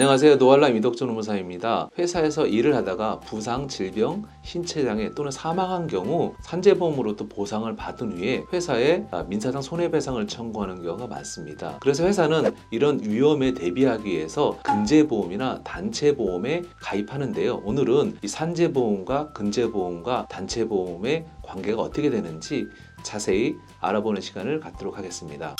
안녕하세요. 노알람 이덕준 노무사입니다. 회사에서 일을 하다가 부상, 질병, 신체장애 또는 사망한 경우 산재보험으로도 보상을 받은 후에 회사에 민사상 손해배상을 청구하는 경우가 많습니다. 그래서 회사는 이런 위험에 대비하기 위해서 근제보험이나 단체보험에 가입하는데요. 오늘은 이 산재보험과 근제보험과 단체보험의 관계가 어떻게 되는지 자세히 알아보는 시간을 갖도록 하겠습니다.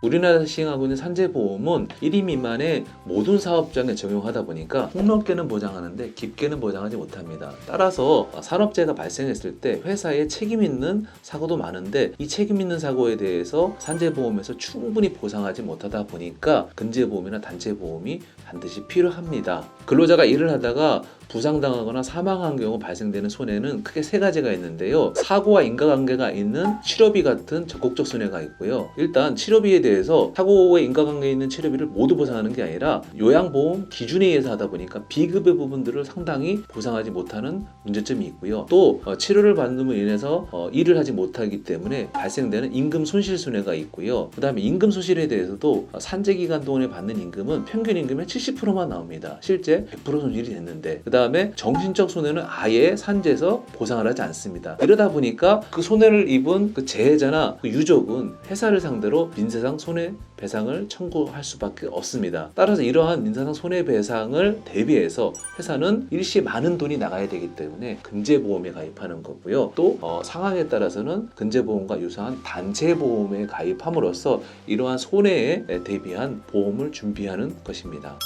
우리나라에서 시행하고 있는 산재보험은 1인 미만의 모든 사업장에 적용하다 보니까 폭넓게는 보장하는데 깊게는 보장하지 못합니다. 따라서 산업재해가 발생했을 때 회사에 책임 있는 사고도 많은데 이 책임 있는 사고에 대해서 산재보험에서 충분히 보상하지 못하다 보니까 근제보험이나 단체보험이 반드시 필요합니다. 근로자가 일을 하다가 부상당하거나 사망한 경우 발생되는 손해는 크게 세 가지가 있는데요. 사고와 인과관계가 있는 치료비 같은 적극적 손해가 있고요. 일단 치료비에 대해서 사고에 인과관계 있는 치료비를 모두 보상하는 게 아니라 요양보험 기준에 의해서 하다 보니까 비급여 부분들을 상당히 보상하지 못하는 문제점이 있고요. 또 치료를 받음으로 인해서 일을 하지 못하기 때문에 발생되는 임금 손실 손해가 있고요. 그 다음에 임금 손실에 대해서도 산재기간 동안에 받는 임금은 평균 임금의 70%만 나옵니다. 실제 100% 손실이 됐는데 그 다음에 정신적 손해는 아예 산재에서 보상을 하지 않습니다. 이러다 보니까 그 손해를 입은 그 재해자나 그 유족은 회사를 상대로 민사상 손해배상을 청구할 수밖에 없습니다. 따라서 이러한 민사상 손해배상을 대비해서 회사는 일시에 많은 돈이 나가야 되기 때문에 근제보험에 가입하는 거고요. 또 상황에 따라서는 근제보험과 유사한 단체보험에 가입함으로써 이러한 손해에 대비한 보험을 준비하는 것입니다.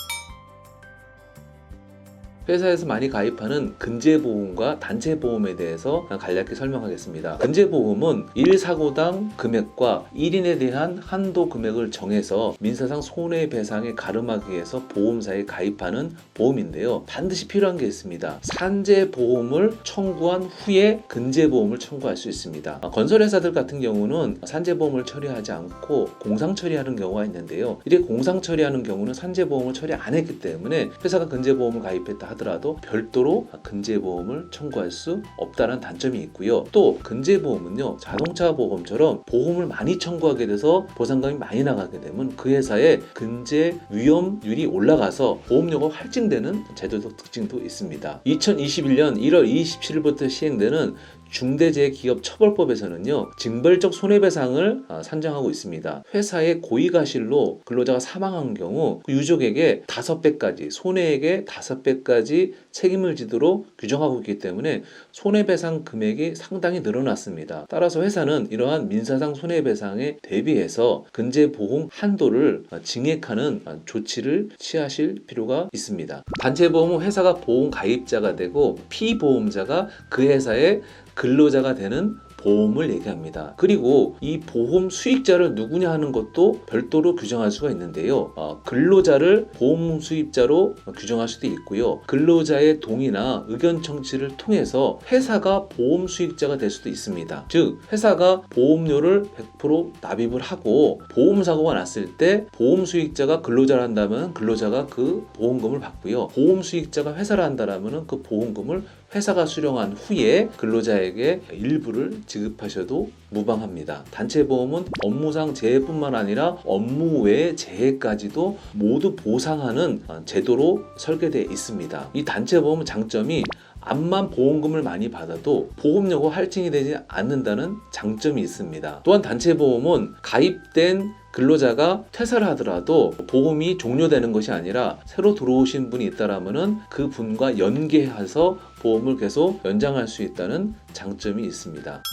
회사에서 많이 가입하는 근제보험과 단체보험에 대해서 간략히 설명하겠습니다. 근제보험은 1사고당 금액과 1인에 대한 한도 금액을 정해서 민사상 손해배상에 가름하기 위해서 보험사에 가입하는 보험인데요. 반드시 필요한 게 있습니다. 산재보험을 청구한 후에 근제보험을 청구할 수 있습니다. 건설회사들 같은 경우는 산재보험을 처리하지 않고 공상 처리하는 경우가 있는데요. 이렇게 공상 처리하는 경우는 산재보험을 처리 안 했기 때문에 회사가 근제보험을 가입했다 하더라도 별도로 근제보험을 청구할 수 없다는 단점이 있고요. 또 근제보험은요, 자동차 보험처럼 보험을 많이 청구하게 돼서 보상금이 많이 나가게 되면 그 회사의 근제 위험률이 올라가서 보험료가 할증되는 제도적 특징도 있습니다. 2021년 1월 27일부터 시행되는 중대재해기업처벌법에서는요, 징벌적 손해배상을 산정하고 있습니다. 회사의 고의가실로 근로자가 사망한 경우 그 유족에게 5배까지, 손해액의 5배까지 책임을 지도록 규정하고 있기 때문에 손해배상 금액이 상당히 늘어났습니다. 따라서 회사는 이러한 민사상 손해배상에 대비해서 근제보험 한도를 증액하는 조치를 취하실 필요가 있습니다. 단체보험은 회사가 보험 가입자가 되고 피보험자가 그 회사의 근로자가 되는 보험을 얘기합니다. 그리고 이 보험 수익자를 누구냐 하는 것도 별도로 규정할 수가 있는데요. 근로자를 보험 수입자로 규정할 수도 있고요. 근로자의 동의나 의견 청취를 통해서 회사가 보험 수익자가 될 수도 있습니다. 즉 회사가 보험료를 100% 납입을 하고 보험 사고가 났을 때 보험 수익자가 근로자를 한다면 근로자가 그 보험금을 받고요. 보험 수익자가 회사를 한다면 그 보험금을 회사가 수령한 후에 근로자에게 일부를 지급하셔도 무방합니다. 단체보험은 업무상 재해뿐만 아니라 업무 외 재해까지도 모두 보상하는 제도로 설계되어 있습니다. 이 단체보험의 장점이 암만 보험금을 많이 받아도 보험료가 할증이 되지 않는다는 장점이 있습니다. 또한 단체보험은 가입된 근로자가 퇴사를 하더라도 보험이 종료되는 것이 아니라 새로 들어오신 분이 있다라면은 그 분과 연계해서 보험을 계속 연장할 수 있다는 장점이 있습니다.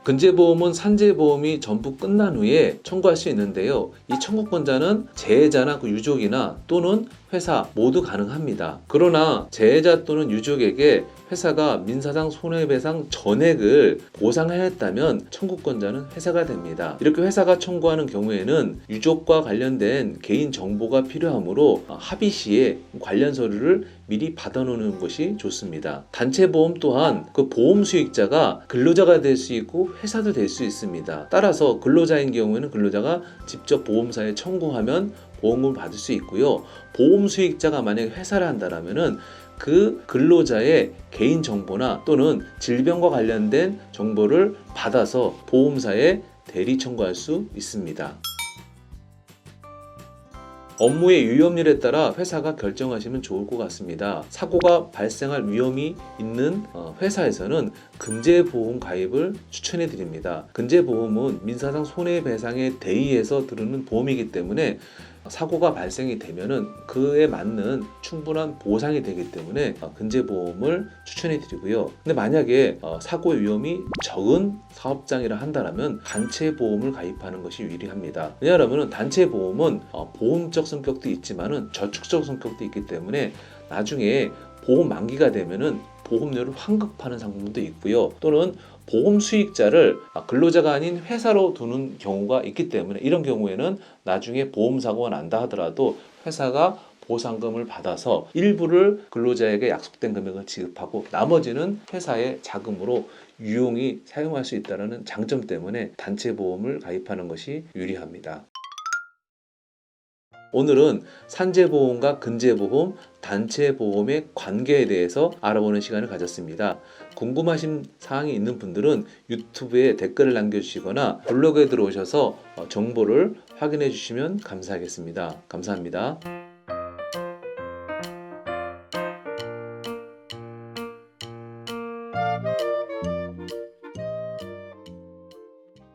근제보험은 산재보험이 전부 끝난 후에 청구할 수 있는데요. 이 청구권자는 재해자나 그 유족이나 또는 회사 모두 가능합니다. 그러나 재해자 또는 유족에게 회사가 민사상 손해배상 전액을 보상하였다면 청구권자는 회사가 됩니다. 이렇게 회사가 청구하는 경우에는 유족과 관련된 개인 정보가 필요하므로 합의 시에 관련 서류를 미리 받아놓는 것이 좋습니다. 단체보험 또한 그 보험 수익자가 근로자가 될 수 있고 회사도 될 수 있습니다. 따라서 근로자인 경우에는 근로자가 직접 보험사에 청구하면 보험금을 받을 수 있고요. 보험 수익자가 만약에 회사를 한다면은 그 근로자의 개인 정보나 또는 질병과 관련된 정보를 받아서 보험사에 대리 청구할 수 있습니다. 업무의 위험률에 따라 회사가 결정하시면 좋을 것 같습니다. 사고가 발생할 위험이 있는 회사에서는 근제보험 가입을 추천해 드립니다. 근제보험은 민사상 손해배상에 대의해서 들어오는 보험이기 때문에 사고가 발생이 되면은 그에 맞는 충분한 보상이 되기 때문에 근제보험을 추천해 드리고요. 근데 만약에 사고의 위험이 적은 사업장이라 한다면 단체보험을 가입하는 것이 유리합니다. 왜냐하면 단체보험은 보험적 성격도 있지만은 저축적 성격도 있기 때문에 나중에 보험 만기가 되면은 보험료를 환급하는 상품도 있고요. 또는 보험 수익자를 근로자가 아닌 회사로 두는 경우가 있기 때문에 이런 경우에는 나중에 보험 사고가 난다 하더라도 회사가 보상금을 받아서 일부를 근로자에게 약속된 금액을 지급하고 나머지는 회사의 자금으로 유용히 사용할 수 있다는 장점 때문에 단체 보험을 가입하는 것이 유리합니다. 오늘은 산재보험과 근제보험, 단체보험의 관계에 대해서 알아보는 시간을 가졌습니다. 궁금하신 사항이 있는 분들은 유튜브에 댓글을 남겨주시거나 블로그에 들어오셔서 정보를 확인해 주시면 감사하겠습니다. 감사합니다.